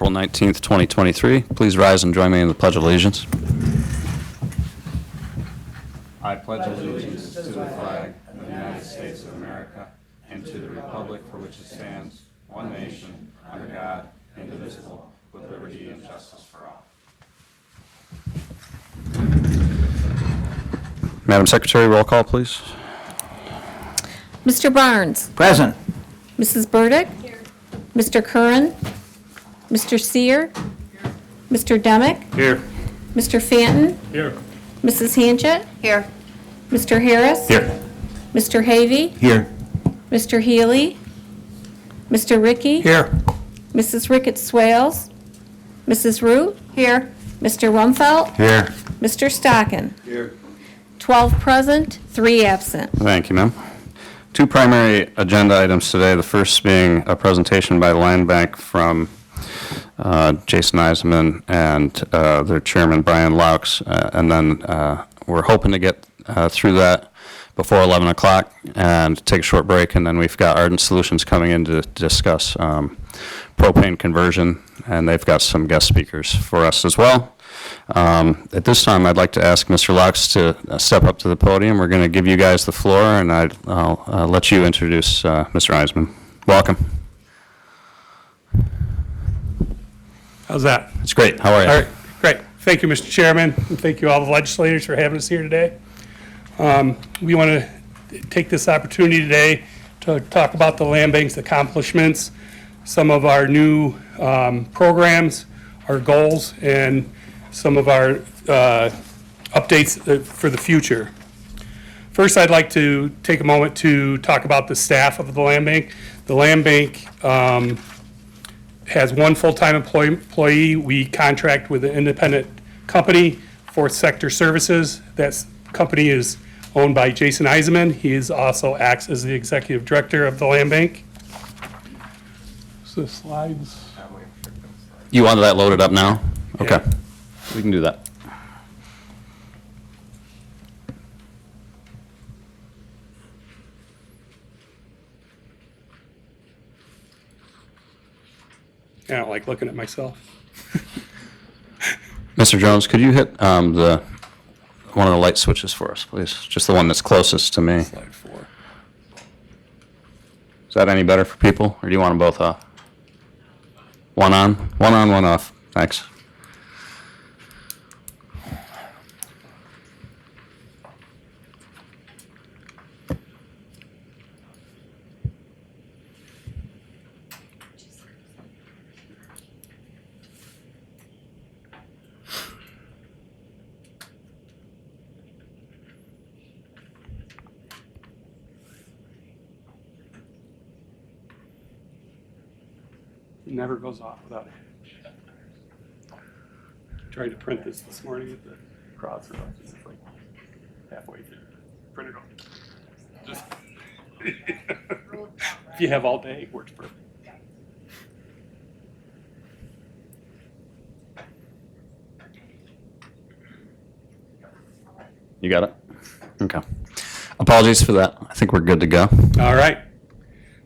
April 19th, 2023. Please rise and join me in the Pledge of Allegiance. I pledge allegiance to the flag of the United States of America and to the republic for which it stands, one nation, under God, indivisible, with liberty and justice for all. Madam Secretary, roll call, please. Mr. Barnes. Present. Mrs. Burdick. Mr. Curran. Mr. Sear. Mr. Demick. Here. Mr. Fanton. Here. Mrs. Hanchett. Here. Mr. Harris. Here. Mr. Havey. Here. Mr. Healy. Mr. Ricky. Here. Mrs. Ricketts Swales. Mrs. Root. Here. Mr. Rumfelt. Here. Mr. Stockin. Here. 12 present, 3 absent. Thank you, ma'am. Two primary agenda items today, the first being a presentation by the Land Bank from Jason Eisenman and their chairman, Brian Laux, and then we're hoping to get through that before 11 o'clock and take a short break, and then we've got Ardent Solutions coming in to discuss propane conversion, and they've got some guest speakers for us as well. At this time, I'd like to ask Mr. Laux to step up to the podium. We're going to give you guys the floor, and I'll let you introduce Mr. Eisenman. Welcome. How's that? It's great. How are you? All right, great. Thank you, Mr. Chairman, and thank you all the legislators for having us here today. We want to take this opportunity today to talk about the Land Bank's accomplishments, some of our new programs, our goals, and some of our updates for the future. First, I'd like to take a moment to talk about the staff of the Land Bank. The Land Bank has one full-time employee. We contract with an independent company, Fourth Sector Services. That company is owned by Jason Eisenman. He also acts as the executive director of the Land Bank. So slides. You wanted that loaded up now? Okay. Yeah. We can do that. I don't like looking at myself. Mr. Jones, could you hit one of the light switches for us, please? Just the one that's closest to me. Slide 4. Is that any better for people, or do you want them both off? One on, one off. Thanks. It never goes off without it. Tried to print this morning at the Crossroads. It's like halfway through. Print it off. Just if you have all day, it works perfect. You got it? Okay. Apologies for that. I think we're good to go. All right.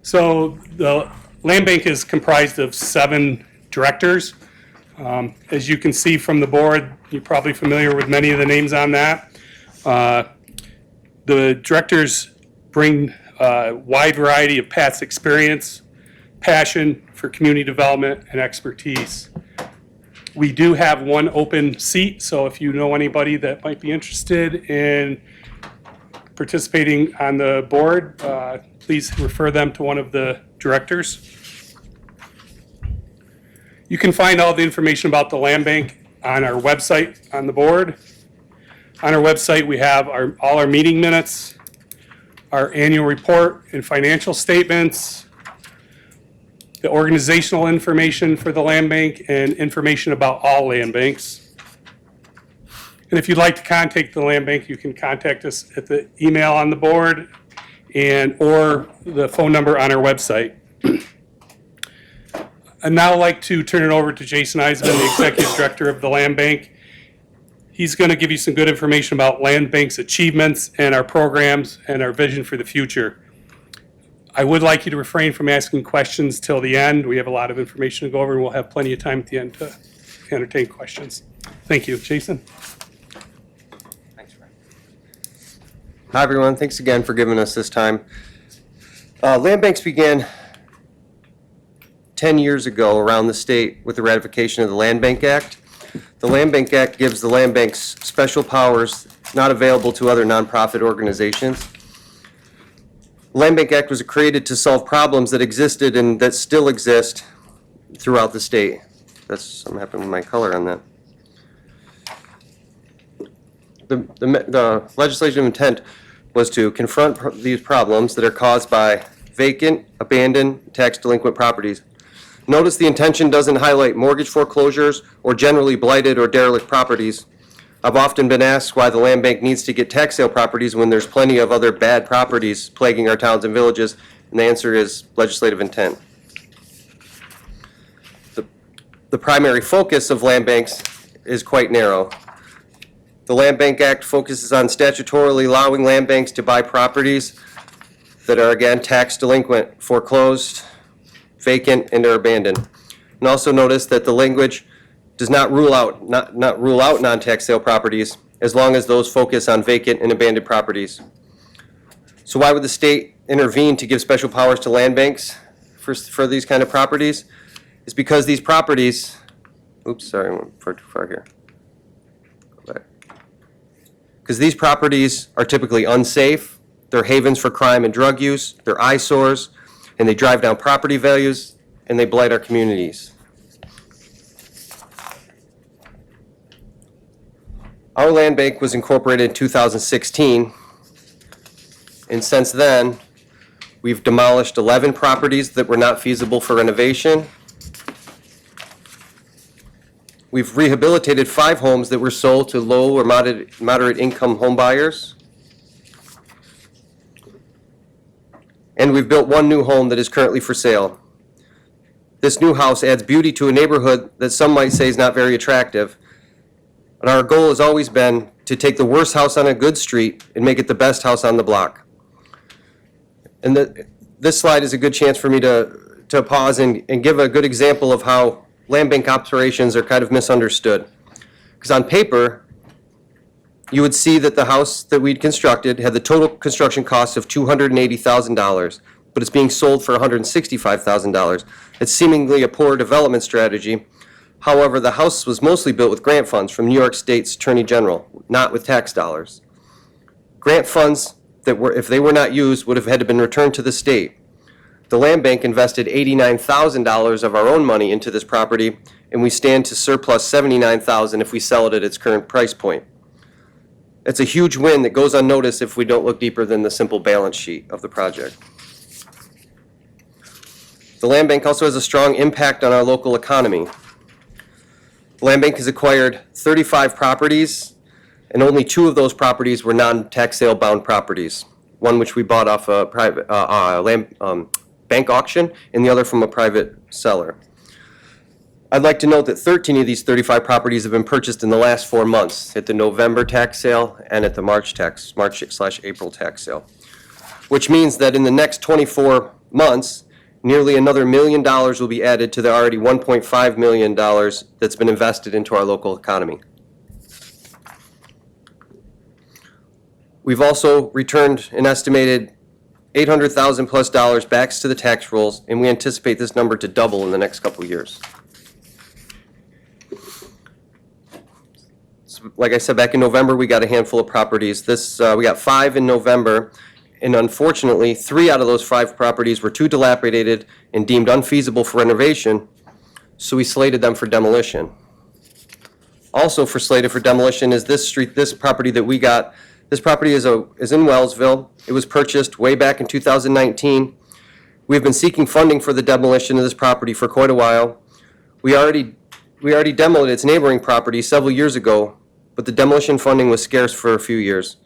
So the Land Bank is comprised of 7 directors. As you can see from the board, you're probably familiar with many of the names on that. The directors bring a wide variety of past experience, passion for community development, and expertise. We do have one open seat, so if you know anybody that might be interested in participating on the board, please refer them to one of the directors. You can find all the information about the Land Bank on our website on the board. On our website, we have all our meeting minutes, our annual report and financial statements, the organizational information for the Land Bank, and information about all land banks. And if you'd like to contact the Land Bank, you can contact us at the email on the board or the phone number on our website. I'd now like to turn it over to Jason Eisenman, the Executive Director of the Land Bank. He's going to give you some good information about Land Bank's achievements and our programs and our vision for the future. I would like you to refrain from asking questions till the end. We have a lot of information to go over, and we'll have plenty of time at the end to entertain questions. Thank you. Jason? Hi, everyone. Thanks again for giving us this time. Land banks began 10 years ago around the state with the ratification of the Land Bank Act. The Land Bank Act gives the land banks special powers not available to other nonprofit organizations. The Land Bank Act was created to solve problems that existed and that still exist throughout the state. That's something happened with my color on that. The legislative intent was to confront these problems that are caused by vacant, abandoned, tax delinquent properties. Notice the intention doesn't highlight mortgage foreclosures or generally blighted or derelict properties. I've often been asked why the land bank needs to get tax sale properties when there's plenty of other bad properties plaguing our towns and villages, and the answer is legislative intent. The primary focus of land banks is quite narrow. The Land Bank Act focuses on statutorily allowing land banks to buy properties that are, again, tax delinquent, foreclosed, vacant, and are abandoned. And also notice that the language does not rule out non-tax sale properties as long as those focus on vacant and abandoned properties. So why would the state intervene to give special powers to land banks for these kind of properties? It's because these properties, oops, sorry, I went far too far here. Go back. Because these properties are typically unsafe, they're havens for crime and drug use, they're eyesores, and they drive down property values, and they blight our communities. Our land bank was incorporated in 2016, and since then, we've demolished 11 properties that were not feasible for renovation. We've rehabilitated 5 homes that were sold to low or moderate income home buyers. And we've built 1 new home that is currently for sale. This new house adds beauty to a neighborhood that some might say is not very attractive. And our goal has always been to take the worst house on a good street and make it the best house on the block. And this slide is a good chance for me to pause and give a good example of how land bank operations are kind of misunderstood. Because on paper, you would see that the house that we'd constructed had the total construction cost of $280,000, but it's being sold for $165,000. It's seemingly a poor development strategy. However, the house was mostly built with grant funds from New York State's Attorney General, not with tax dollars. Grant funds that were, if they were not used, would have had to been returned to the state. The land bank invested $89,000 of our own money into this property, and we stand to surplus $79,000 if we sell it at its current price point. It's a huge win that goes unnoticed if we don't look deeper than the simple balance sheet of the project. The land bank also has a strong impact on our local economy. The land bank has acquired 35 properties, and only 2 of those properties were non-tax sale bound properties. One which we bought off a private bank auction, and the other from a private seller. I'd like to note that 13 of these 35 properties have been purchased in the last 4 months at the November tax sale and at the March/April tax sale, which means that in the next 24 months, nearly another $1 million will be added to the already $1.5 million that's been invested into our local economy. We've also returned an estimated $800,000 plus back to the tax rolls, and we anticipate this number to double in the next couple of years. So, like I said, back in November, we got a handful of properties. We got 5 in November, and unfortunately, 3 out of those 5 properties were too dilapidated and deemed unfeasible for renovation, so we slated them for demolition. Also slated for demolition is this property that we got. This property is in Wellsville. It was purchased way back in 2019. We've been seeking funding for the demolition of this property for quite a while. We already demoed its neighboring property several years ago, but the demolition funding was scarce for a few years.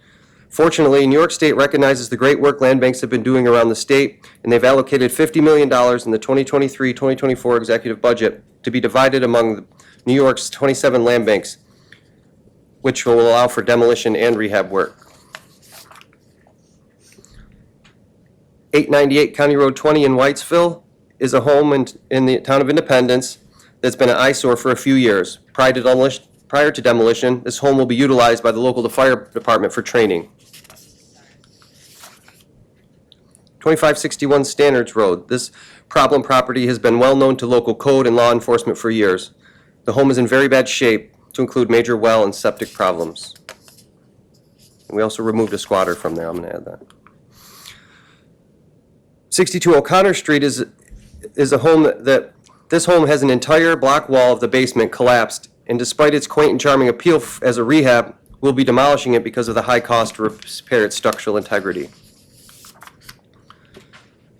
Fortunately, New York State recognizes the great work land banks have been doing around the state, and they've allocated $50 million in the 2023-2024 executive budget to be divided among New York's 27 land banks, which will allow for demolition and rehab work. 898 County Road 20 in Whitesville is a home in the town of Independence that's been an eyesore for a few years. Prior to demolition, this home will be utilized by the local fire department for training. 2561 Standards Road. This problem property has been well known to local code and law enforcement for years. The home is in very bad shape, to include major well and septic problems. And we also removed a squatter from there. I'm going to add that. 62 O'Connor Street is a home this home has an entire block wall of the basement collapsed, and despite its quaint and charming appeal as a rehab, we'll be demolishing it because of the high cost to repair its structural integrity.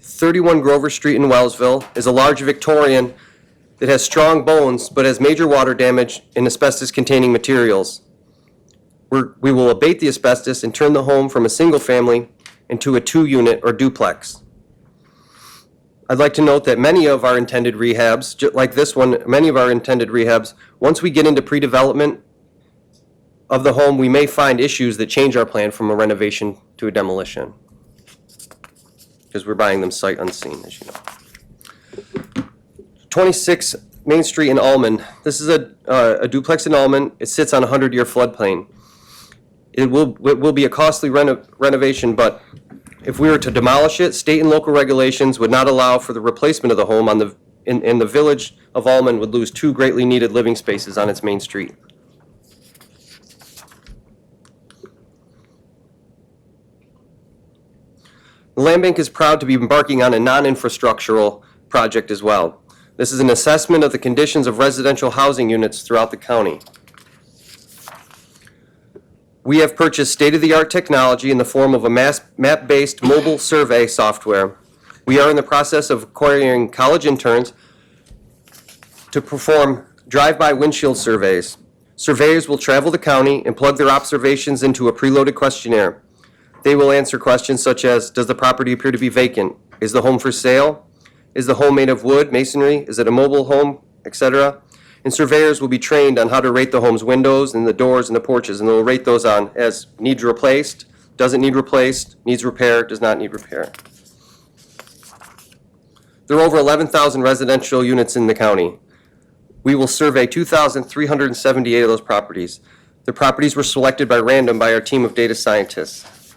31 Grover Street in Wellsville is a large Victorian that has strong bones but has major water damage and asbestos-containing materials. We will abate the asbestos and turn the home from a single family into a 2-unit or duplex. I'd like to note that many of our intended rehabs, like this one, many of our intended rehabs, once we get into pre-development of the home, we may find issues that change our plan from a renovation to a demolition, because we're buying them sight unseen, as you know. 26 Main Street in Almond. This is a duplex in Almond. It sits on a 100-year floodplain. It will be a costly renovation, but if we were to demolish it, state and local regulations would not allow for the replacement of the home in the village of Almond would lose 2 greatly needed living spaces on its main street. The Land Bank is proud to be embarking on a non-infrastructural project as well. This is an assessment of the conditions of residential housing units throughout the county. We have purchased state-of-the-art technology in the form of a map-based mobile survey software. We are in the process of acquiring college interns to perform drive-by windshield surveys. Surveyors will travel the county and plug their observations into a preloaded questionnaire. They will answer questions such as, does the property appear to be vacant? Is the home for sale? Is the home made of wood, masonry? Is it a mobile home, etc.? And surveyors will be trained on how to rate the home's windows and the doors and the porches, and they'll rate those on as needs replaced, doesn't need replaced, needs repair, does not need repair. There are over 11,000 residential units in the county. We will survey 2,378 of those properties. The properties were selected by random by our team of data scientists.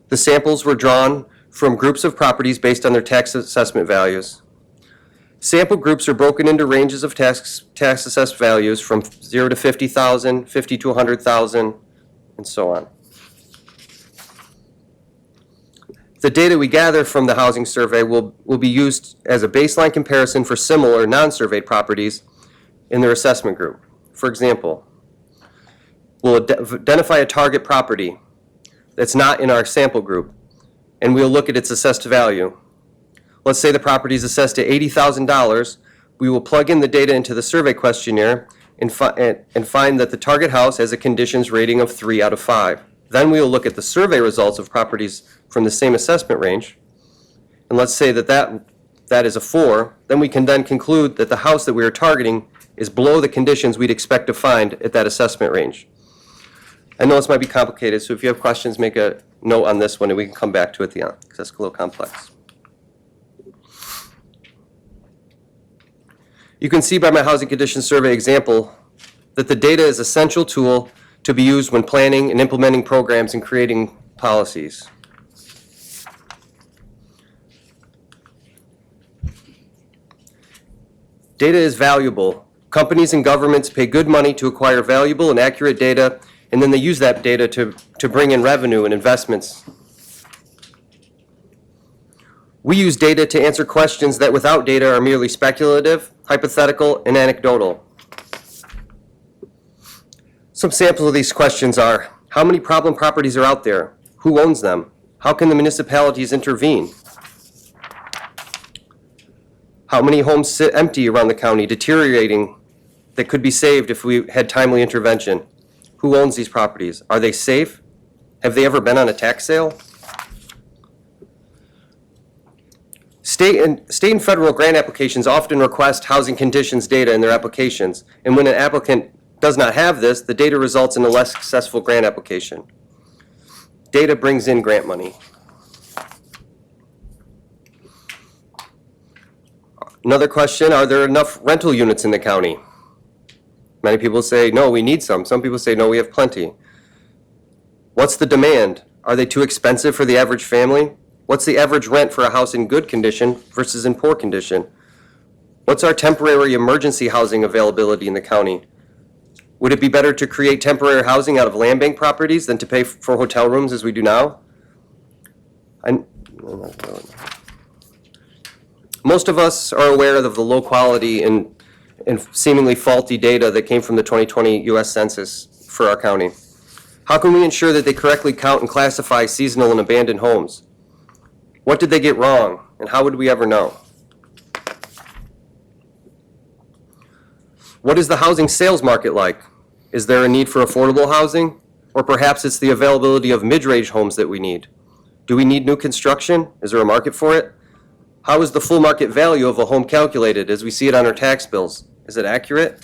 The samples were drawn from groups of properties based on their tax assessment values. Sample groups are broken into ranges of tax assessed values from 0 to 50,000, 50 to 100,000, and so on. The data we gather from the housing survey will be used as a baseline comparison for similar non-surveyed properties in their assessment group. For example, we'll identify a target property that's not in our sample group, and we'll look at its assessed value. Let's say the property is assessed at $80,000. We will plug in the data into the survey questionnaire and find that the target house has a conditions rating of 3 out of 5. Then we will look at the survey results of properties from the same assessment range. And let's say that is a 4. Then we can then conclude that the house that we are targeting is below the conditions we'd expect to find at that assessment range. I know this might be complicated, so if you have questions, make a note on this one and we can come back to it at the end, because that's a little complex. You can see by my housing condition survey example that the data is an essential tool to be used when planning and implementing programs and creating policies. Data is valuable. Companies and governments pay good money to acquire valuable and accurate data, and then they use that data to bring in revenue and investments. We use data to answer questions that without data are merely speculative, hypothetical, and anecdotal. Some samples of these questions are, how many problem properties are out there? Who owns them? How can the municipalities intervene? How many homes sit empty around the county, deteriorating, that could be saved if we had timely intervention? Who owns these properties? Are they safe? Have they ever been on a tax sale? State and federal grant applications often request housing conditions data in their applications, and when an applicant does not have this, the data results in a less successful grant application. Data brings in grant money. Another question, are there enough rental units in the county? Many people say, no, we need some. Some people say, no, we have plenty. What's the demand? Are they too expensive for the average family? What's the average rent for a house in good condition versus in poor condition? What's our temporary emergency housing availability in the county? Would it be better to create temporary housing out of land bank properties than to pay for hotel rooms as we do now? Most of us are aware of the low quality and seemingly faulty data that came from the 2020 U.S. Census for our county. How can we ensure that they correctly count and classify seasonal and abandoned homes? What did they get wrong, and how would we ever know? What is the housing sales market like? Is there a need for affordable housing? Or perhaps it's the availability of mid-range homes that we need. Do we need new construction? Is there a market for it? How is the full market value of a home calculated as we see it on our tax bills? Is it accurate?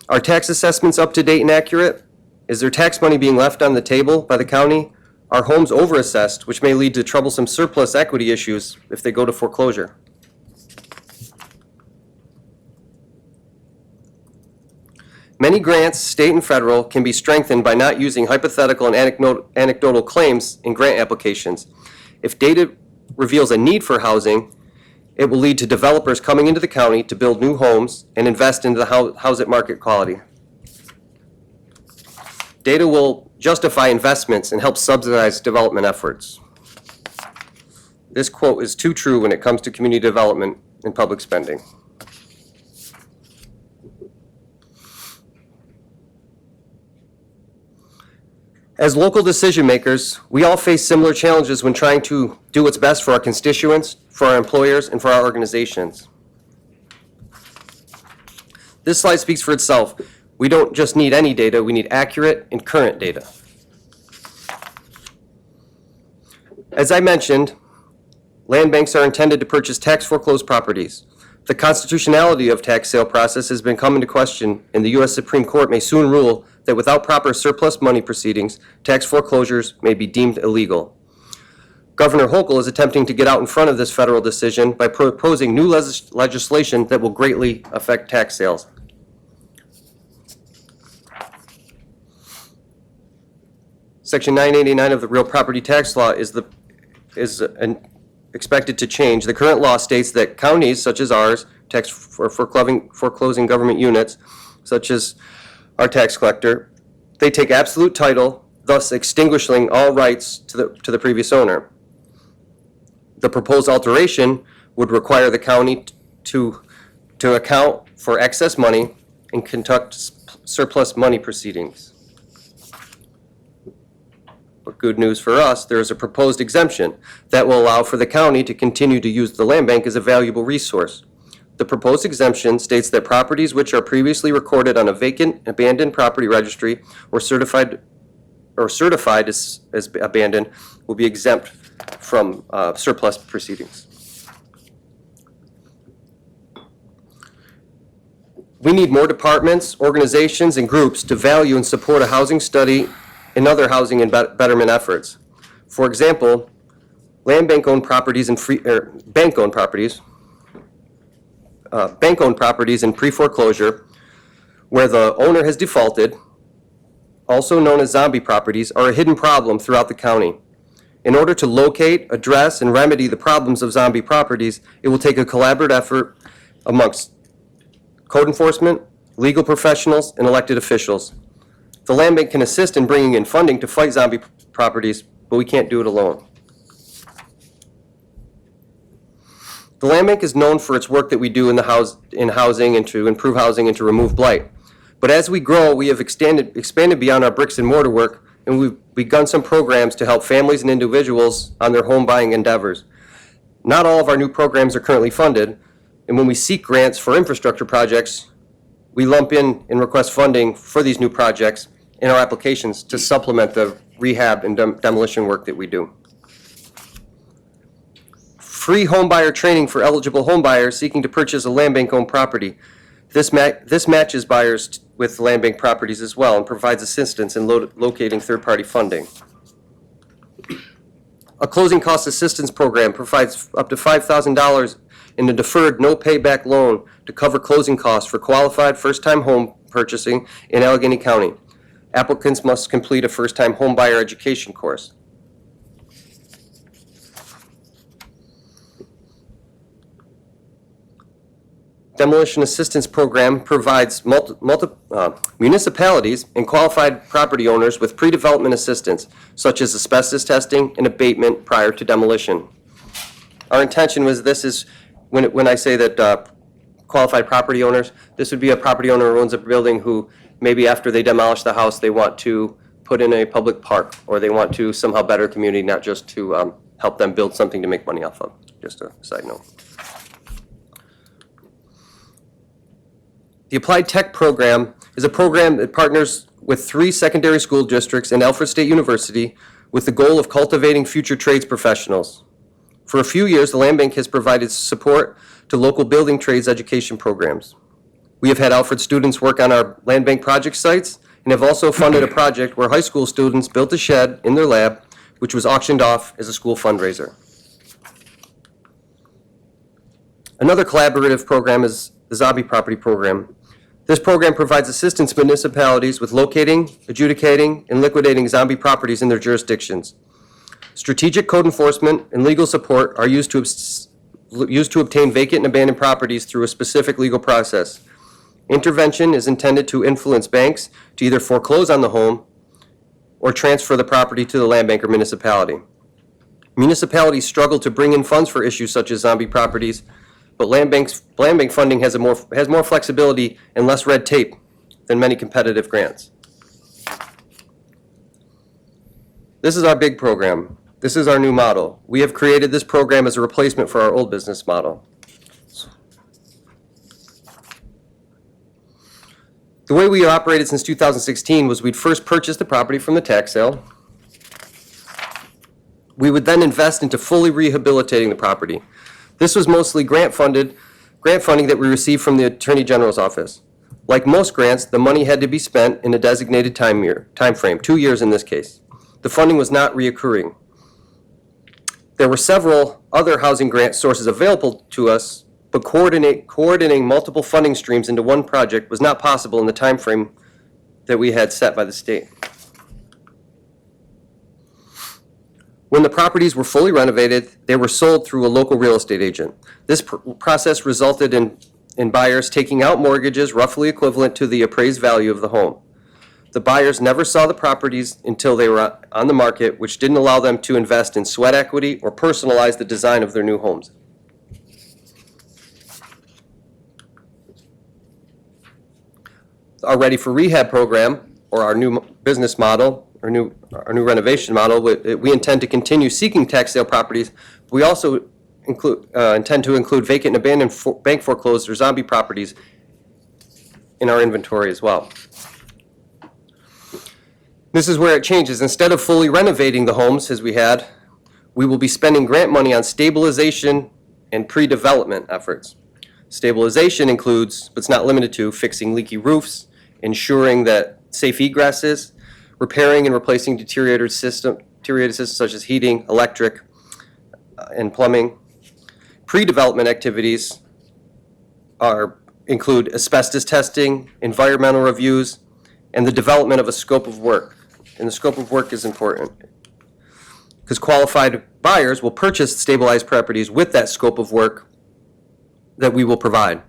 Are tax assessments up to date and accurate? Is there tax money being left on the table by the county? Are homes overassessed, which may lead to troublesome surplus equity issues if they go to foreclosure? Many grants, state and federal, can be strengthened by not using hypothetical and anecdotal claims in grant applications. If data reveals a need for housing, it will lead to developers coming into the county to build new homes and invest into the housing market quality. Data will justify investments and help subsidize development efforts. This quote is too true when it comes to community development and public spending. As local decision makers, we all face similar challenges when trying to do what's best for our constituents, for our employers, and for our organizations. This slide speaks for itself. We don't just need any data, we need accurate and current data. As I mentioned, land banks are intended to purchase tax foreclosed properties. The constitutionality of tax sale process has been come into question, and the U.S. Supreme Court may soon rule that without proper surplus money proceedings, tax foreclosures may be deemed illegal. Governor Hochul is attempting to get out in front of this federal decision by proposing new legislation that will greatly affect tax sales. Section 989 of the Real Property Tax Law is expected to change. The current law states that counties such as ours, tax for foreclosing government units, such as our tax collector, they take absolute title, thus extinguishing all rights to the previous owner. The proposed alteration would require the county to account for excess money and conduct surplus money proceedings. But good news for us, there is a proposed exemption that will allow for the county to continue to use the land bank as a valuable resource. The proposed exemption states that properties which are previously recorded on a vacant, abandoned property registry or certified as abandoned will be exempt from surplus proceedings. We need more departments, organizations, and groups to value and support a housing study and other housing and betterment efforts. For example, land bank-owned properties and bank-owned properties in pre-foreclosure where the owner has defaulted, also known as zombie properties, are a hidden problem throughout the county. In order to locate, address, and remedy the problems of zombie properties, it will take a collaborative effort amongst code enforcement, legal professionals, and elected officials. The land bank can assist in bringing in funding to fight zombie properties, but we can't do it alone. The land bank is known for its work that we do in housing and to improve housing and to remove blight. But as we grow, we have expanded beyond our bricks and mortar work, and we've begun some programs to help families and individuals on their home buying endeavors. Not all of our new programs are currently funded, and when we seek grants for infrastructure projects, we lump in and request funding for these new projects in our applications to supplement the rehab and demolition work that we do. Free homebuyer training for eligible homebuyers seeking to purchase a land bank-owned property. This matches buyers with land bank properties as well and provides assistance in locating third-party funding. A closing cost assistance program provides up to $5,000 in a deferred, no payback loan to cover closing costs for qualified first-time home purchasing in Allegheny County. Applicants must complete a first-time home buyer education course. Demolition Assistance Program provides municipalities and qualified property owners with pre-development assistance, such as asbestos testing and abatement prior to demolition. Our intention was this is, when I say that qualified property owners, this would be a property owner who owns a building who maybe after they demolish the house, they want to put in a public park, or they want to somehow better the community, not just to help them build something to make money off of. Just a side note. The Applied Tech Program is a program that partners with 3 secondary school districts and Alfred State University with the goal of cultivating future trades professionals. For a few years, the Land Bank has provided support to local building trades education programs. We have had Alfred students work on our Land Bank project sites and have also funded a project where high school students built a shed in their lab, which was auctioned off as a school fundraiser. Another collaborative program is the Zombie Property Program. This program provides assistance to municipalities with locating, adjudicating, and liquidating zombie properties in their jurisdictions. Strategic code enforcement and legal support are used to obtain vacant and abandoned properties through a specific legal process. Intervention is intended to influence banks to either foreclose on the home or transfer the property to the land bank or municipality. Municipalities struggle to bring in funds for issues such as zombie properties, but land bank funding has more flexibility and less red tape than many competitive grants. This is our big program. This is our new model. We have created this program as a replacement for our old business model. The way we operated since 2016 was we'd first purchase the property from the tax sale. We would then invest into fully rehabilitating the property. This was mostly grant funding that we received from the Attorney General's office. Like most grants, the money had to be spent in a designated time frame, 2 years in this case. The funding was not reoccurring. There were several other housing grant sources available to us, but coordinating multiple funding streams into one project was not possible in the time frame that we had set by the state. When the properties were fully renovated, they were sold through a local real estate agent. This process resulted in buyers taking out mortgages roughly equivalent to the appraised value of the home. The buyers never saw the properties until they were on the market, which didn't allow them to invest in sweat equity or personalize the design of their new homes. Our Ready for Rehab program, or our new business model, our new renovation model, we intend to continue seeking tax sale properties. We also intend to include vacant and abandoned bank foreclosed or zombie properties in our inventory as well. This is where it changes. Instead of fully renovating the homes as we had, we will be spending grant money on stabilization and pre-development efforts. Stabilization includes, but it's not limited to, fixing leaky roofs, ensuring that safe egresses, repairing and replacing deteriorated systems such as heating, electric, and plumbing. Pre-development activities include asbestos testing, environmental reviews, and the development of a scope of work. And the scope of work is important because qualified buyers will purchase stabilized properties with that scope of work that we will provide.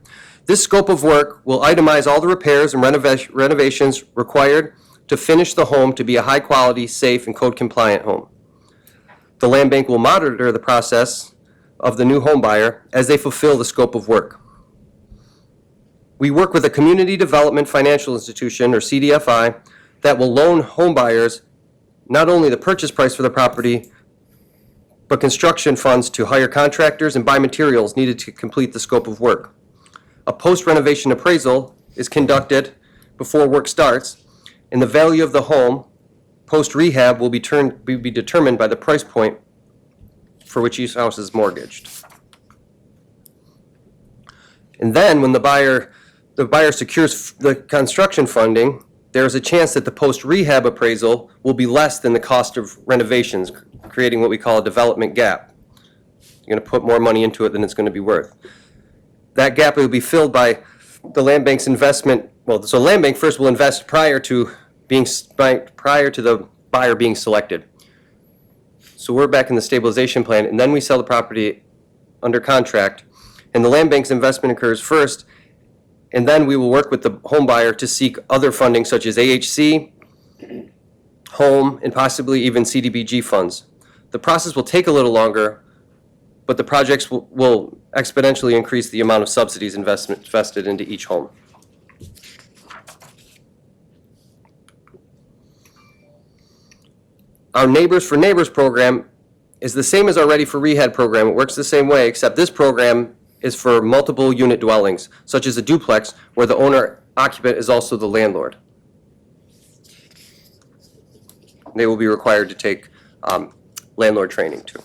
This scope of work will itemize all the repairs and renovations required to finish the home to be a high-quality, safe, and code-compliant home. The land bank will monitor the process of the new home buyer as they fulfill the scope of work. We work with a community development financial institution, or CDFI, that will loan home buyers not only the purchase price for the property, but construction funds to hire contractors and buy materials needed to complete the scope of work. A post-renovation appraisal is conducted before work starts, and the value of the home post-rehab will be determined by the price point for which each house is mortgaged. And then when the buyer secures the construction funding, there is a chance that the post-rehab appraisal will be less than the cost of renovations, creating what we call a development gap. You're going to put more money into it than it's going to be worth. That gap will be filled by the land bank's investment. Well, so land bank first will invest prior to the buyer being selected. So we're back in the stabilization plan, and then we sell the property under contract, and the land bank's investment occurs first, and then we will work with the home buyer to seek other funding such as AHC, home, and possibly even CDBG funds. The process will take a little longer, but the projects will exponentially increase the amount of subsidies invested into each home. Our Neighbors for Neighbors program is the same as our Ready for Rehab program. It works the same way, except this program is for multiple unit dwellings, such as a duplex where the owner occupant is also the landlord. They will be required to take landlord training too.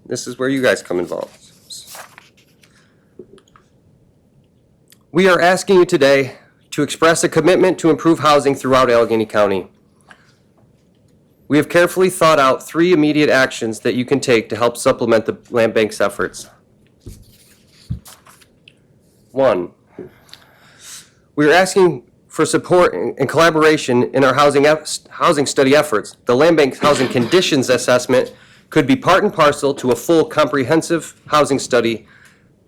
This is where you guys come involved. We are asking you today to express a commitment to improve housing throughout Allegheny County. We have carefully thought out 3 immediate actions that you can take to help supplement the land bank's efforts. 1, we are asking for support and collaboration in our housing study efforts. The land bank's housing conditions assessment could be part and parcel to a full comprehensive housing study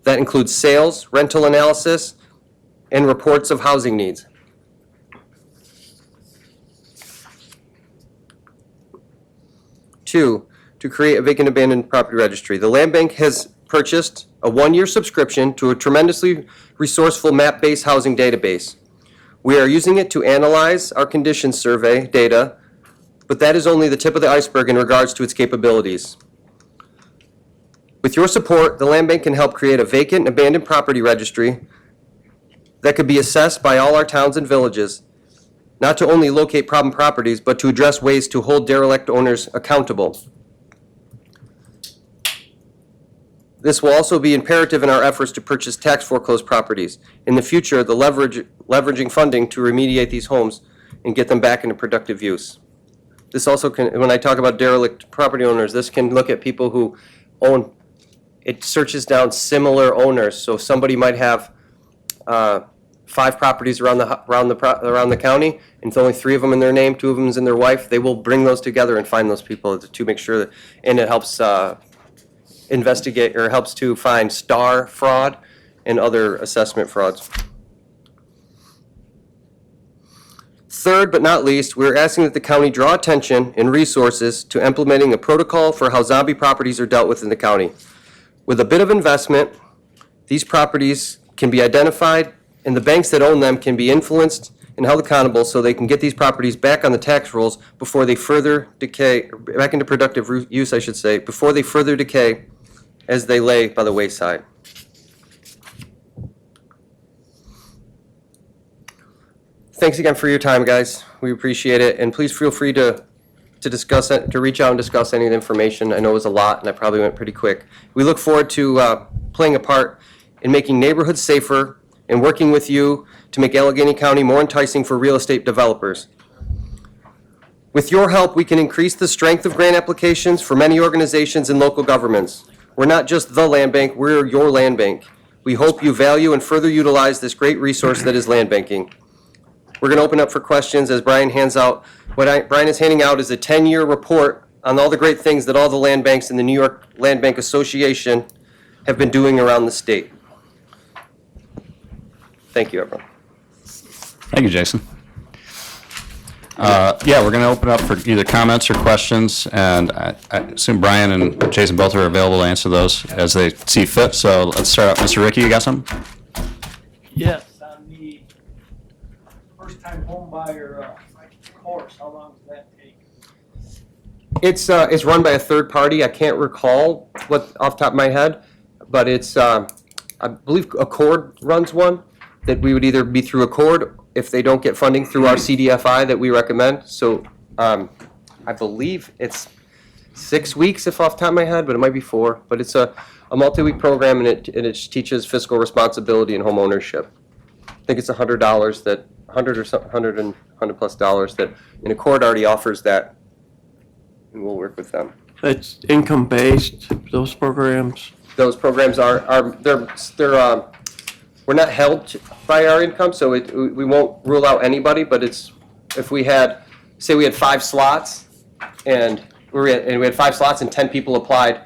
that includes sales, rental analysis, and reports of housing needs. 2, to create a vacant abandoned property registry. The land bank has purchased a 1-year subscription to a tremendously resourceful map-based housing database. We are using it to analyze our condition survey data, but that is only the tip of the iceberg in regards to its capabilities. With your support, the land bank can help create a vacant and abandoned property registry that could be assessed by all our towns and villages, not to only locate problem properties, but to address ways to hold derelict owners accountable. This will also be imperative in our efforts to purchase tax foreclosed properties. In the future, the leveraging funding to remediate these homes and get them back into productive use. This also can, when I talk about derelict property owners, this can look at people who own, it searches down similar owners. So somebody might have 5 properties around the county, and it's only 3 of them in their name, 2 of them is in their wife. They will bring those together and find those people to make sure that, and it helps investigate, or helps to find star fraud and other assessment frauds. Third, but not least, we're asking that the county draw attention and resources to implementing a protocol for how zombie properties are dealt with in the county. With a bit of investment, these properties can be identified, and the banks that own them can be influenced and held accountable so they can get these properties back on the tax rolls before they further decay, back into productive use, I should say, before they further decay as they lay by the wayside. Thanks again for your time, guys. We appreciate it, and please feel free to discuss it, to reach out and discuss any of the information. I know it was a lot, and I probably went pretty quick. We look forward to playing a part in making neighborhoods safer and working with you to make Allegheny County more enticing for real estate developers. With your help, we can increase the strength of grant applications for many organizations and local governments. We're not just the land bank, we're your land bank. We hope you value and further utilize this great resource that is land banking. We're going to open up for questions as Brian hands out. What Brian is handing out is a 10-year report on all the great things that all the land banks in the New York Land Bank Association have been doing around the state. Thank you, everyone. Thank you, Jason. Yeah, we're going to open up for either comments or questions, and I assume Brian and Jason both are available to answer those as they see fit. So let's start out. Mr. Ricky, you got something? Yes, on the first-time home buyer course, how long does that take? It's run by a third party. I can't recall what off the top of my head, but it's I believe Accord runs one that we would either be through Accord if they don't get funding through our CDFI that we recommend. So I believe it's 6 weeks, if off the top of my head, but it might be 4. But it's a multi-week program, and it teaches fiscal responsibility and home ownership. I think it's $100 that, 100 or something, 100 plus dollars that, and Accord already offers that, and we'll work with them. It's income-based, those programs? Those programs we're not held by our income, so we won't rule out anybody, but if we had, say we had 5 slots, and we had 5 slots and 10 people applied,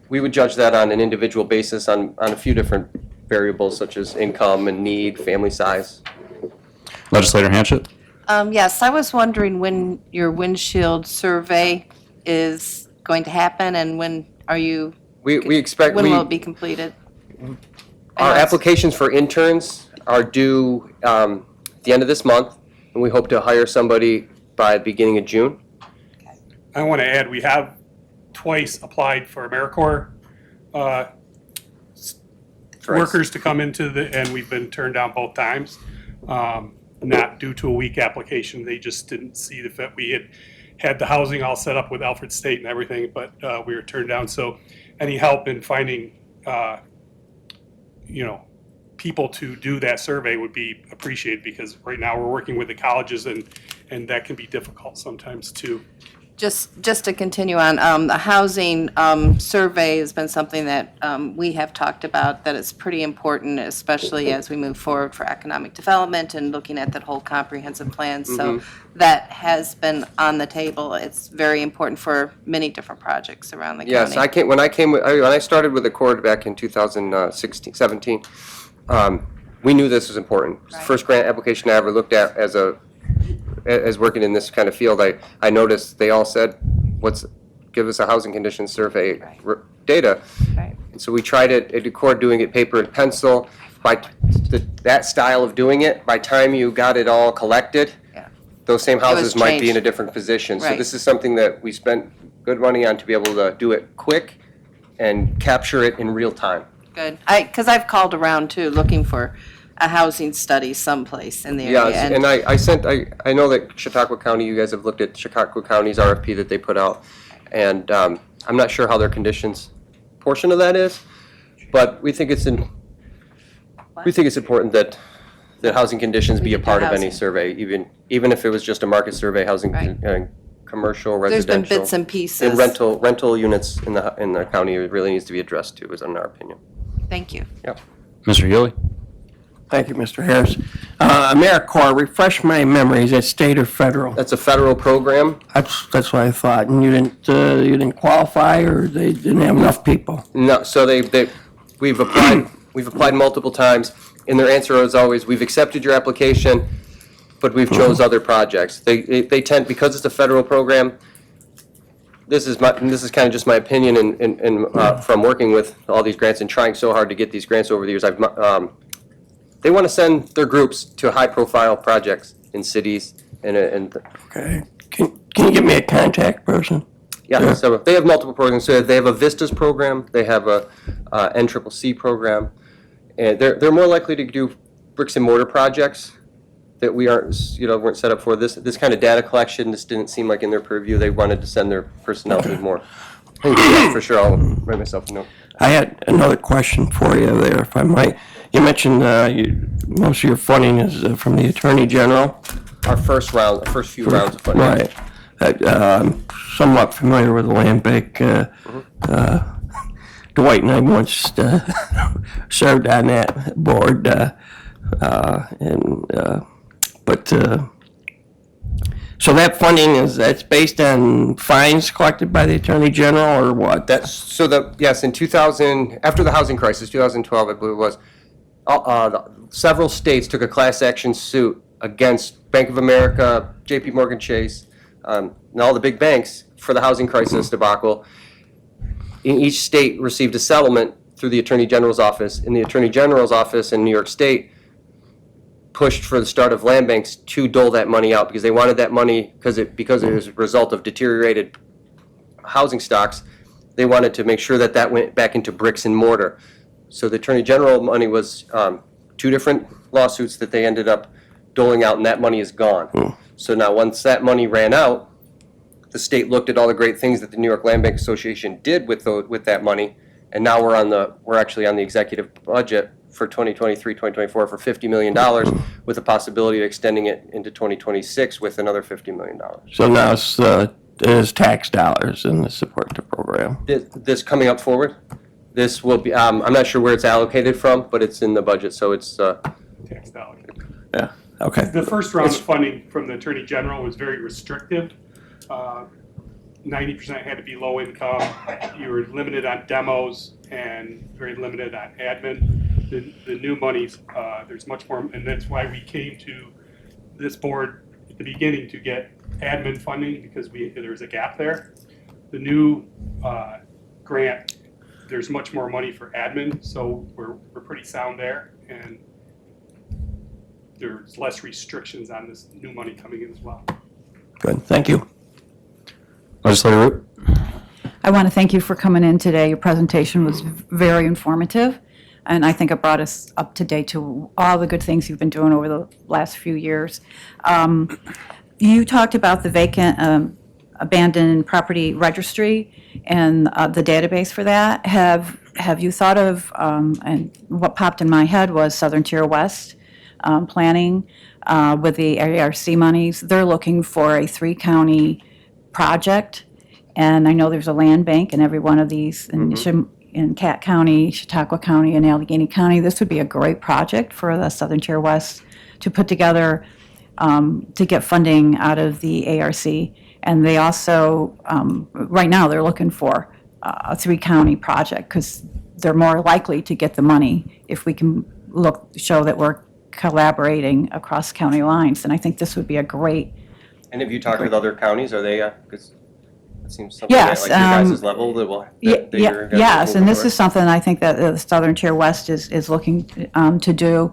we would judge that on an individual basis on a few different variables such as income and need, family size. Legislator Hanchett? Yes, I was wondering when your windshield survey is going to happen, and when are you, We expect, when will it be completed? our applications for interns are due the end of this month, and we hope to hire somebody by the beginning of June. I want to add, we have twice applied for AmeriCorps workers to come into and we've been turned down both times. Not due to a weak application, they just didn't see the fit. We had the housing all set up with Alfred State and everything, but we were turned down. So any help in finding, people to do that survey would be appreciated, because right now we're working with the colleges and that can be difficult sometimes too. Just to continue on, the housing survey has been something that we have talked about, that it's pretty important, especially as we move forward for economic development and looking at that whole comprehensive plan. So that has been on the table. It's very important for many different projects around the county. Yes, when I started with Accord back in 2016, 17, we knew this was important. It's the Right. first grant application I ever looked at as working in this kind of field. I noticed they all said, give us a housing conditions survey Right. data. Right. And so we tried it at Accord, doing it paper and pencil. That style of doing it, by time you got it all collected, Yeah. those same houses might be in a changed. different position. So Right. this is something that we spent good money on to be able to do it quick and capture it in real time. Good. Because I've called around too, looking for a housing study someplace in the area. Yes, and I know that Chautauqua County, you guys have looked at Chautauqua County's RFP that they put out, and I'm not sure how their conditions portion of that is, but we think it's important that housing conditions be a part of any Housing. survey, even if it was just a market survey, housing, Right. commercial, There's been residential. bits and pieces. And rental units in the county, it really needs to be addressed too, is in our opinion. Thank you. Mr. Healy? Thank you, Mr. Harris. AmeriCorps, refresh my memory, is that state or federal? That's a federal program. That's what I thought, and you didn't qualify, or they didn't have enough people? No, so we've applied multiple times, and their answer is always, we've accepted your application, but we've chose other projects. They tend, because it's a federal program, this is kind of just my opinion and from working with all these grants and trying so hard to get these grants over the years, they want to send their groups to high-profile projects in cities and Okay. Can you give me a contact person? yeah, so they have multiple programs. So they have a Vistas program, they have a NCCC program, and they're more likely to do bricks and mortar projects that we weren't set up for. This kind of data collection, this didn't seem like in their purview. They wanted to send their personnel to more. For sure, I'll write myself a note. I had another question for you there, if I might. You mentioned most of your funding is from the Attorney General. Our first few rounds of funding. Right. I'm somewhat familiar with the land bank. Dwight and I once served on that board, so that funding that's based on fines collected by the Attorney General, or what? Yes, in 2000, after the housing crisis, 2012, I believe it was, several states took a class action suit against Bank of America, JP Morgan Chase, and all the big banks for the housing crisis debacle. In each state received a settlement through the Attorney General's office, and the Attorney General's office in New York State pushed for the start of land banks to dole that money out, because they wanted that money because it was a result of deteriorated housing stocks. They wanted to make sure that went back into bricks and mortar. So the Attorney General money was 2 different lawsuits that they ended up doling out, and that money is gone. So now once that money ran out, the state looked at all the great things that the New York Land Bank Association did with that money, and now we're actually on the executive budget for 2023, 2024 for $50 million with the possibility of extending it into 2026 with another $50 million. So now it is tax dollars in the support the program. This coming up forward, this will be, I'm not sure where it's allocated from, but it's in the budget, so it's, Tax dollars. Yeah, okay. The first round of funding from the Attorney General was very restrictive. 90% had to be low income. You were limited on demos and very limited on admin. The new monies, there's much more, and that's why we came to this board at the beginning to get admin funding, because there's a gap there. The new grant, there's much more money for admin, so we're pretty sound there, and there's less restrictions on this new money coming in as well. Good, thank you. Legislator Root? I want to thank you for coming in today. Your presentation was very informative, and I think it brought us up to date to all the good things you've been doing over the last few years. You talked about the vacant, abandoned property registry and the database for that. Have you thought of, and what popped in my head was Southern Tier West planning with the ARC monies. They're looking for a 3-county project, and I know there's a land bank in every one of these in Cat County, Chautauqua County, and Allegheny County. This would be a great project for the Southern Tier West to put together to get funding out of the ARC. And they also, right now, they're looking for a 3-county project because they're more likely to get the money if we can show that we're collaborating across county lines. And I think this would be a great. and have you talked with other counties? Are they, because it seems something Yes, at like your guys' level that will. that you're gonna Yes, move and this forward? is something I think that the Southern Tier West is looking to do.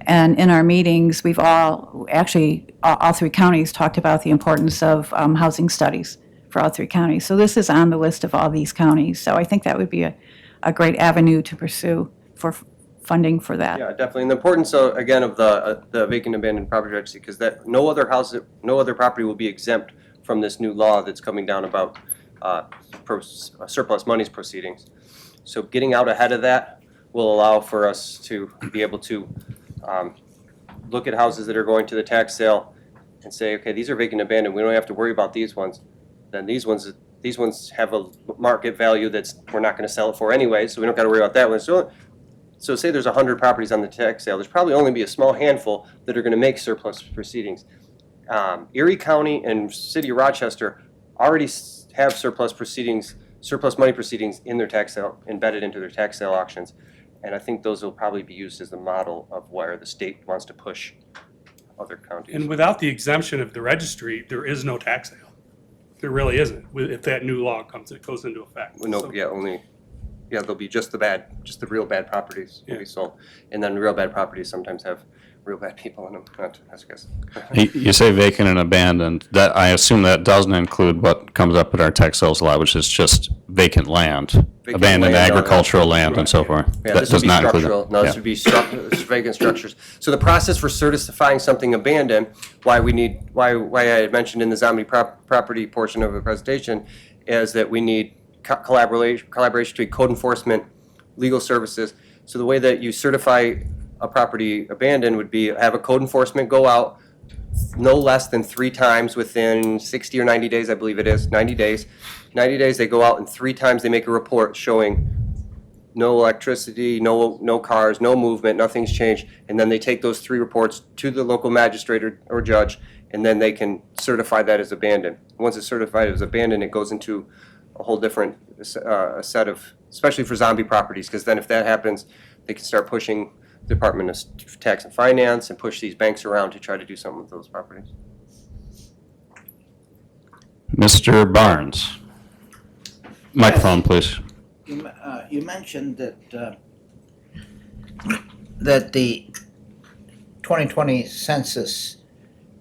And in our meetings, we've all 3 counties talked about the importance of housing studies for all 3 counties. So this is on the list of all these counties. So I think that would be a great avenue to pursue for funding for that. Yeah, definitely. And the importance, again, of the vacant abandoned property registry, because that no other property will be exempt from this new law that's coming down about surplus monies proceedings. So getting out ahead of that will allow for us to be able to look at houses that are going to the tax sale and say, okay, these are vacant abandoned. We don't have to worry about these ones. Then these ones have a market value we're not going to sell it for anyway, so we don't got to worry about that one. So say there's 100 properties on the tax sale, there's probably only be a small handful that are going to make surplus proceedings. Erie County and City of Rochester already have surplus money proceedings in their tax sale, embedded into their tax sale auctions. And I think those will probably be used as the model of where the state wants to push other counties. And without the exemption of the registry, there is no tax sale. There really isn't, if that new law goes into effect. No, So- there'll be just the real bad properties will Yeah. be sold. And then real bad properties sometimes have real bad people in them, that's I guess. You say vacant and abandoned, that, I assume that doesn't include what comes up at our tax sales law, which is just vacant land, abandoned land, agricultural land and so forth. Yeah, That this would does be not include structural. that. No, this Yeah. would be vacant structures. So the process for certifying something abandoned, why I had mentioned in the zombie property portion of the presentation, is that we need collaboration between code enforcement, legal services. So the way that you certify a property abandoned would be have a code enforcement go out no less than 3 times within 60 or 90 days, I believe it is, 90 days. 90 days, they go out and 3 times they make a report showing no electricity, no cars, no movement, nothing's changed. And then they take those 3 reports to the local magistrate or judge, and then they can certify that as abandoned. Once it's certified as abandoned, it goes into a whole different set of, especially for zombie properties, because then if that happens, they can start pushing the Department of Tax and Finance and push these banks around to try to do something with those properties. Mr. Barnes. Microphone, please. You mentioned that that the 2020 census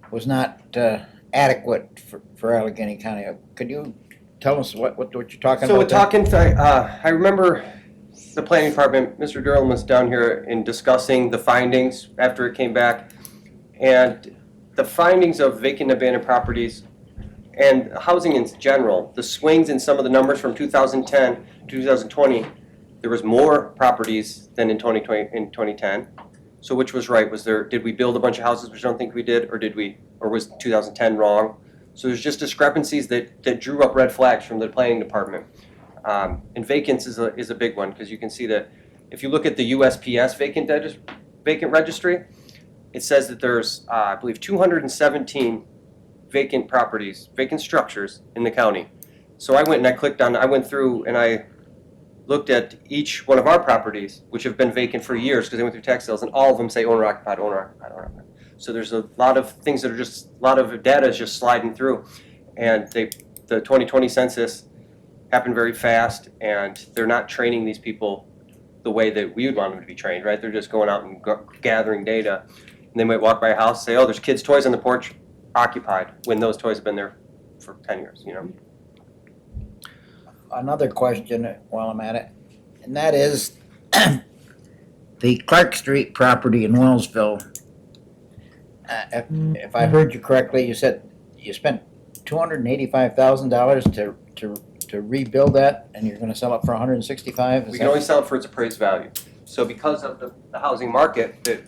was not adequate for Allegheny County. Could you tell us what you're talking So about? we're talking, I remember the planning department, Mr. Durham was down here in discussing the findings after it came back. And the findings of vacant abandoned properties And housing in general, the swings in some of the numbers from 2010 to 2020, there was more properties than in 2010. So which was right? Did we build a bunch of houses, which I don't think we did, or was 2010 wrong? So there's just discrepancies that drew up red flags from the planning department. And vacants is a big one, because you can see that if you look at the USPS vacant registry, it says that there's, I believe, 217 vacant properties, vacant structures in the county. So I went through and I looked at each one of our properties, which have been vacant for years, because they went through tax sales, and all of them say owner occupied, owner occupied, owner occupied. So there's a lot of things that are just, a lot of data is just sliding through. And the 2020 census happened very fast, and they're not training these people the way that we would want them to be trained, right? They're just going out and gathering data. And they might walk by a house, say, oh, there's kids' toys on the porch, occupied, when those toys have been there for 10 years, you know? Another question while I'm at it, and that is the Clark Street property in Wellsville. If I heard you correctly, you said you spent $285,000 to rebuild that, and you're going to sell it for $165,000. We can only sell it for its appraised value. So because of the housing market, that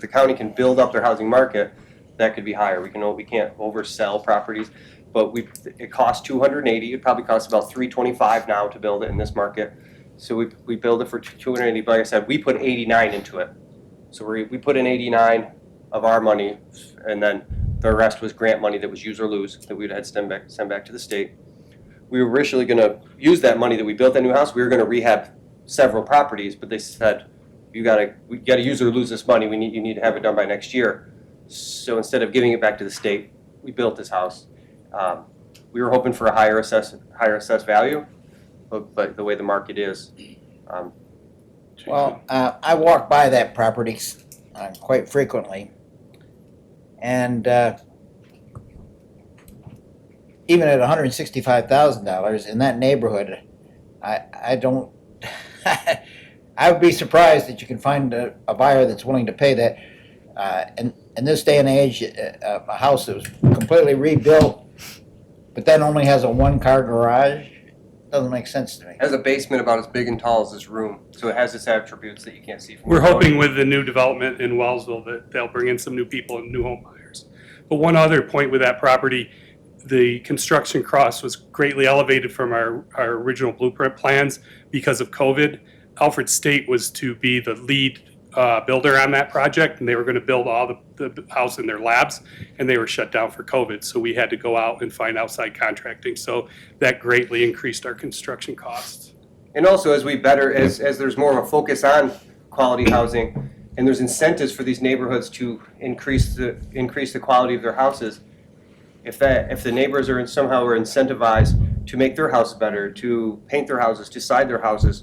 the county can build up their housing market, that could be higher. We can't oversell properties, but it costs $280,000. It probably costs about $325,000 now to build it in this market. So we build it for $280,000. But like I said, we put $89,000 into it. So we put in $89,000 of our money, and then the rest was grant money that was use or lose that we'd had send back to the state. We were originally going to use that money that we built that new house. We were going to rehab several properties, but they said, we got to use or lose this money. You need to have it done by next year. So instead of giving it back to the state, we built this house. We were hoping for a higher assessed value, but the way the market is. Well, I walk by that property quite frequently, and even at $165,000 in that neighborhood, I don't. I would be surprised that you can find a buyer that's willing to pay that. In this day and age, a house that was completely rebuilt, but then only has a one-car garage, doesn't make sense to me. It has a basement about as big and tall as this room, so it has its attributes that you can't see from. We're the road. hoping with the new development in Wellsville that they'll bring in some new people and new home buyers. But one other point with that property, the construction cost was greatly elevated from our original blueprint plans because of COVID. Alfred State was to be the lead builder on that project, and they were going to build all the house in their labs, and they were shut down for COVID. So we had to go out and find outside contracting. So that greatly increased our construction costs. And also, as there's more of a focus on quality housing, and there's incentives for these neighborhoods to increase the quality of their houses. If the neighbors are somehow incentivized to make their house better, to paint their houses, to side their houses,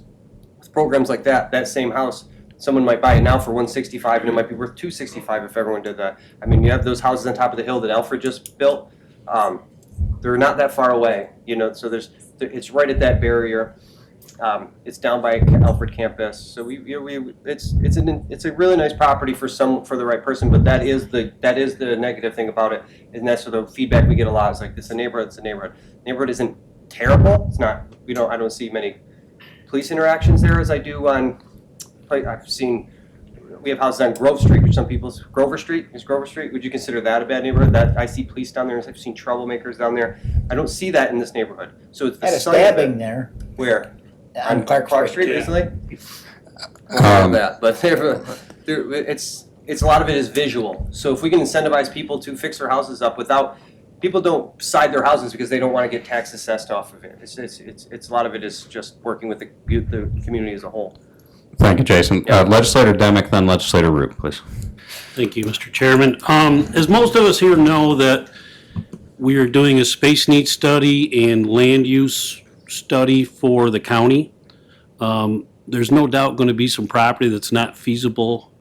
with programs like that same house, someone might buy it now for $165,000, and it might be worth $265,000 if everyone did that. I mean, you have those houses on top of the hill that Alfred just built. They're not that far away, you know. So it's right at that barrier. It's down by Alfred campus. So it's a really nice property for the right person. But that is the negative thing about it, and that's sort of feedback we get a lot. It's like, it's a neighborhood. It's a neighborhood. Neighborhood isn't terrible. It's not. I don't see many police interactions there as I do on. We have houses on Grove Street, which Grover Street. Would you consider that a bad neighborhood? I see police down there, I've seen troublemakers down there. I don't see that in this neighborhood. So it's the Had a site of it. stabbing there Where? on Clark Street. Street Yeah. recently? I don't know that, but it's a lot of it is visual. So if we can incentivize people to fix their houses up people don't side their houses because they don't want to get tax assessed off of it. It's a lot of it is just working with the community as a whole. Thank you, Jason. Legislator Demick, then Legislator Root, please. Thank you, Mr. Chairman. As most of us here know, that we are doing a space needs study and land use study for the county. There's no doubt going to be some property that's not feasible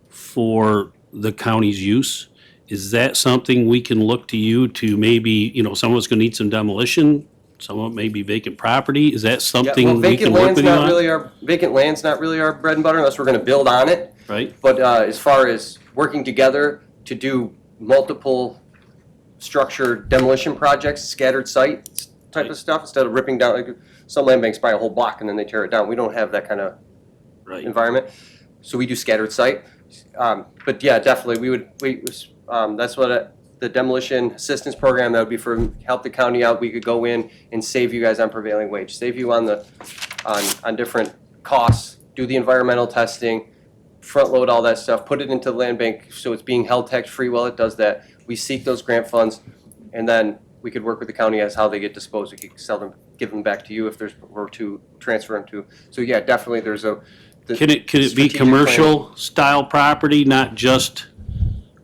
for the county's use. Is that something we can look to you to maybe, some of it's going to need some demolition, some of it may be vacant property? Is that something we can work with you on? Vacant land's not really our bread and butter unless we're going to build on it. Right? But as far as working together to do multiple structured demolition projects, scattered site type of stuff, instead of ripping down, like, some land banks buy a whole block and then they tear it down. We don't have that kind of Right. environment. So we do scattered site. But yeah, definitely, that's what the demolition assistance program, that would be for, help the county out. We could go in and save you guys on prevailing wage, save you on on different costs, do the environmental testing, front load all that stuff, put it into the land bank so it's being held tax-free while it does that. We seek those grant funds, and then we could work with the county as how they get disposed. We could sell them, give them back to you if there's, or to transfer them to. So yeah, definitely there's a. Could it be strategic commercial style property, not just,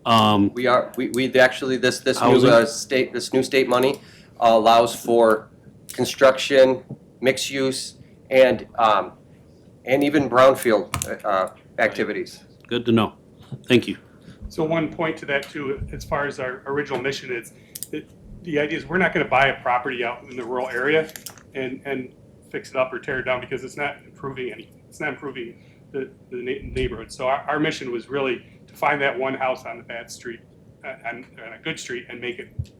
We actually, this new Housing? this new state money allows for construction, mixed use, and even brownfield activities. good to know. Thank you. So one point to that too, as far as our original mission is, the idea is we're not gonna buy a property out in the rural area and fix it up or tear it down because it's not improving anything. It's not improving the neighborhood. So our mission was really to find that one house on the bad street, on a good street, and make it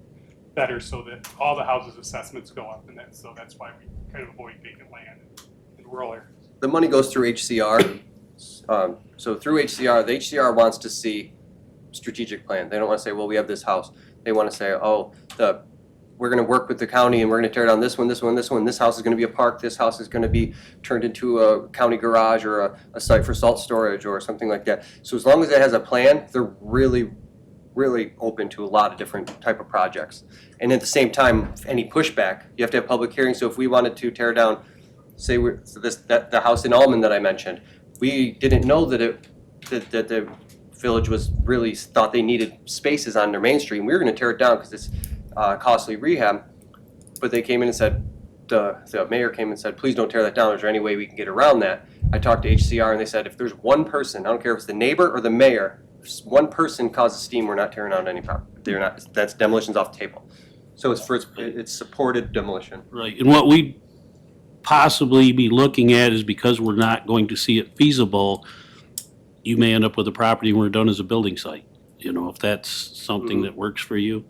better so that all the houses' assessments go up, and so that's why we kind of avoid vacant land in rural areas. The money goes through HCR. So through HCR, the HCR wants to see strategic plan. They don't want to say, well, we have this house. They want to say, oh, we're going to work with the county and we're going to tear down this one, this one, this one. This house is going to be a park. This house is going to be turned into a county garage or a site for salt storage or something like that. So as long as it has a plan, they're really, really open to a lot of different type of projects. And at the same time, any pushback, you have to have public hearings. So if we wanted to tear down, say the house in Almond that I mentioned, we didn't know that the village was really thought they needed spaces on their main street. We were going to tear it down because it's costly rehab, but they came in and said, the mayor came and said, please don't tear that down. Is there any way we can get around that? I talked to HCR and they said, if there's one person, I don't care if it's the neighbor or the mayor, if one person causes steam, we're not tearing down any property. They're not. That's demolition's off the table. So it's supported demolition. Right, and what we'd possibly be looking at is because we're not going to see it feasible, you may end up with a property when we're done as a building site. You know, if that's something that works for you,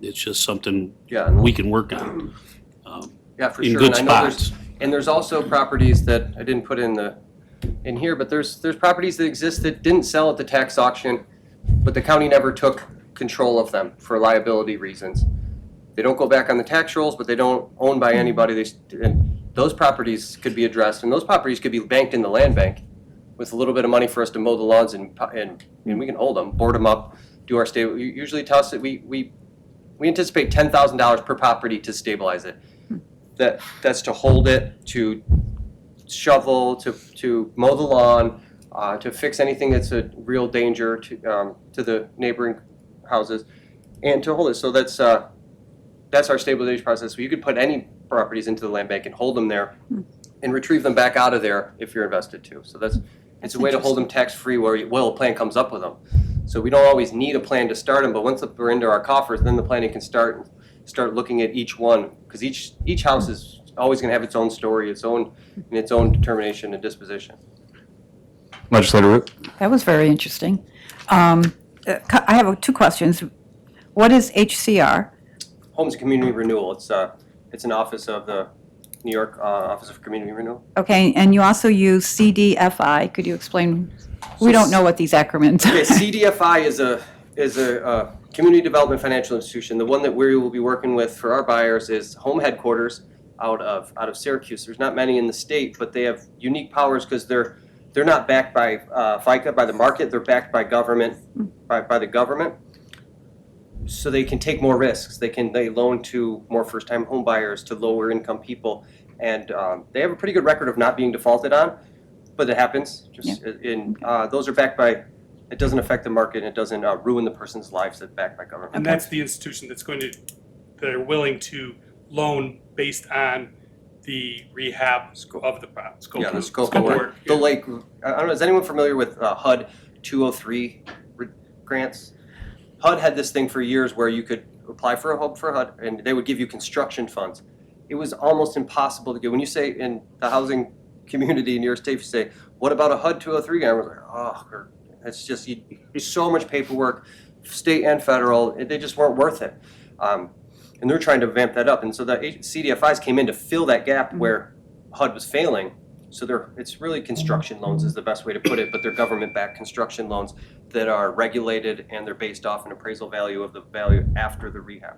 it's just something Yeah, and we can work on. yeah, for in sure. good And I know spots. there's also properties that I didn't put in here, but there's properties that exist that didn't sell at the tax auction, but the county never took control of them for liability reasons. They don't go back on the tax rolls, but they don't own by anybody. And those properties could be addressed, and those properties could be banked in the land bank with a little bit of money for us to mow the lawns and we can hold them, board them up, do our stable. You usually tell us that we anticipate $10,000 per property to stabilize it. That's to hold it, to shovel, to mow the lawn, to fix anything that's a real danger to the neighboring houses, and to hold it. So that's our stabilization process. So you could put any properties into the land bank and hold them there and retrieve them back out of there if you're invested too. So it's a way to hold them tax-free where a plan comes up with them. So we don't always need a plan to start them, but once they're into our coffers, then the planning can start looking at each one, because each house is always going to have its own story, its own determination and disposition. Legislator Root? That was very interesting. I have two questions. What is HCR? Homes and Community Renewal. It's an office of the New York Office of Community Renewal. Okay, and you also use CDFI. Could you explain? We don't know what these acronyms Okay, are. CDFI is a community development financial institution. The one that we will be working with for our buyers is Home Headquarters out of Syracuse. There's not many in the state, but they have unique powers because they're not backed by FICA, by the market. They're backed by government, by the government. So they can take more risks. They loan to more first-time home buyers, to lower income people, and they have a pretty good record of not being defaulted on. But it happens. Those are backed by. It doesn't affect the market. And it doesn't ruin the person's lives. That's backed by government. And that's the institution that are willing to loan based on the rehab of the scope. Yeah, the scope of work. I don't know. Is anyone familiar with HUD 203 grants? HUD had this thing for years where you could apply for HUD, and they would give you construction funds. It was almost impossible to get. When you say in the housing community in New York State, you say, "What about a HUD 203 grant?" We're like, "Oh, it's just so much paperwork state and federal, they just weren't worth it. And they're trying to vamp that up. And so the CDFIs came in to fill that gap where HUD was failing. So it's really construction loans is the best way to put it, but they're government-backed construction loans that are regulated and they're based off an appraisal value of the value after the rehab.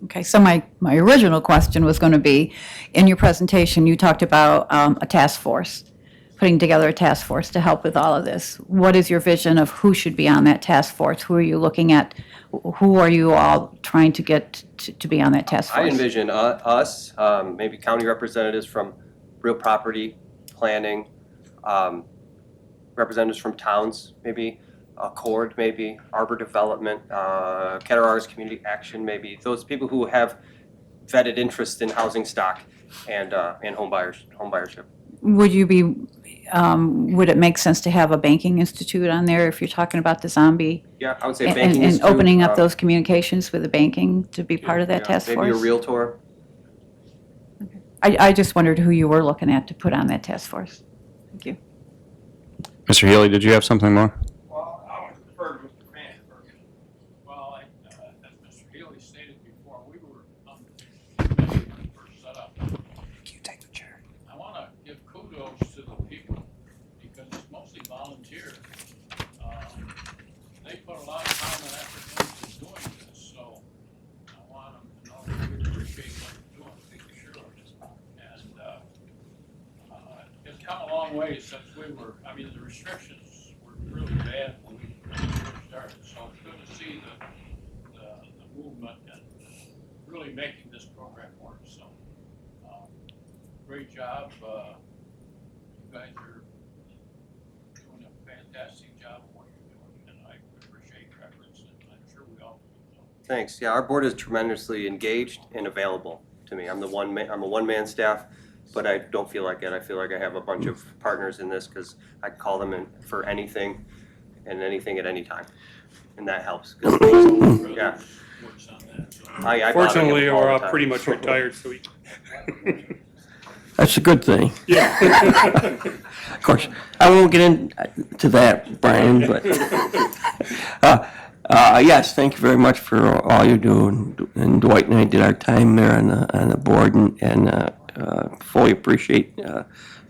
Okay, so my original question was going to be, in your presentation, you talked about a task force, putting together a task force to help with all of this. What is your vision of who should be on that task force? Who are you looking at? Who are you all trying to get to be on that task I force? envision us, maybe county representatives from real property planning, representatives from towns, maybe, Accord, maybe, Arbor Development, Cattaraugus Community Action, maybe, those people who have vetted interest in housing stock and home buyership. Would you be, would it make sense to have a banking institute on there if you're talking about the zombie? Yeah, I would say And banking and institute. opening up those communications with the banking to be part of that task force? Maybe a Realtor. I just wondered who you were looking at to put on that task force. Thank you. Mr. Healy, did you have something more? Well, I would defer to Mr. Van first. Well, as Mr. Healy stated before, we were on the committee when it first set up. You take the chair. I want to give kudos to the people because it's mostly volunteer. They put a lot of time and effort into doing this, so I want them to know that we appreciate what they're doing, thank you, sure. And it's come a long way since we were, I mean, the restrictions were really bad when we first started, so it's good to see the movement and really making this program work, so. Great job, you guys are doing a fantastic job of what you're doing, and I appreciate your efforts, and I'm sure we all do. Thanks. Yeah, our board is tremendously engaged and available to me. I'm a one-man staff, but I don't feel like it. I feel like I have a bunch of partners in this because I call them in for anything and anything at any time, and that helps. 'Cause things- yeah. Works on that, so. I bother him Fortunately, all we're the all time. pretty much retired, so we, That's a good thing. yeah. Of course, I won't get into that, Brian, but, yes, thank you very much for all you do. And Dwight and I did our time there on the board and fully appreciate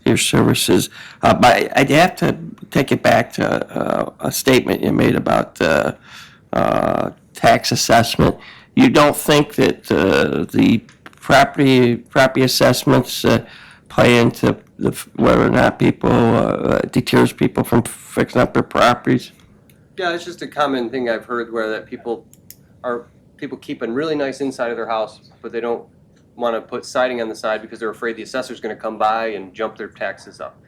your services. But I'd have to take it back to a statement you made about tax assessment. You don't think that the property assessments play into whether or not people deters people from fixing up their properties? Yeah, it's just a common thing I've heard where that people keep a really nice inside of their house, but they don't want to put siding on the side because they're afraid the assessor's going to come by and jump their taxes up.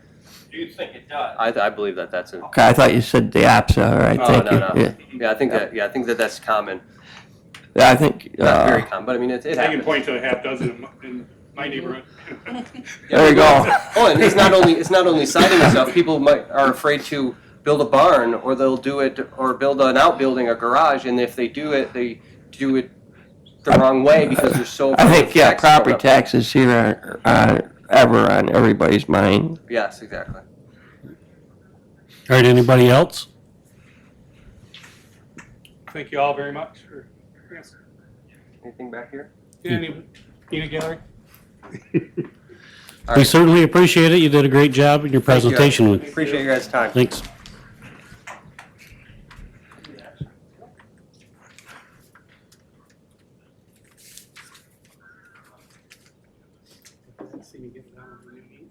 Do you think it does? I believe that's it. Okay, I thought you said the opposite. All right, Oh, thank no, you. no. Yeah. Yeah, I think that's common. Yeah, I think, Not very common, but I mean, it I can happens. point to a half dozen in my neighborhood. there you go. Oh, and it's not only siding and stuff. People are afraid to build a barn, or they'll do it, or build an outbuilding, a garage, and if they do it the wrong way because they're so. I think, yeah, tax property built up. taxes here are ever on everybody's mind. Yes, exactly. All right, anybody else? Thank you all very much for, yes. Anything back here? Any peanut gallery? All We right. certainly appreciate it. You did a great job in your Thank you. presentation. Appreciate your guys' time. Thanks. See me getting down with the new meat.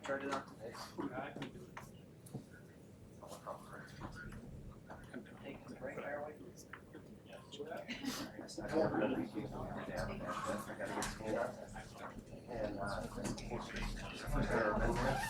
Tried it out today. I can do it. And,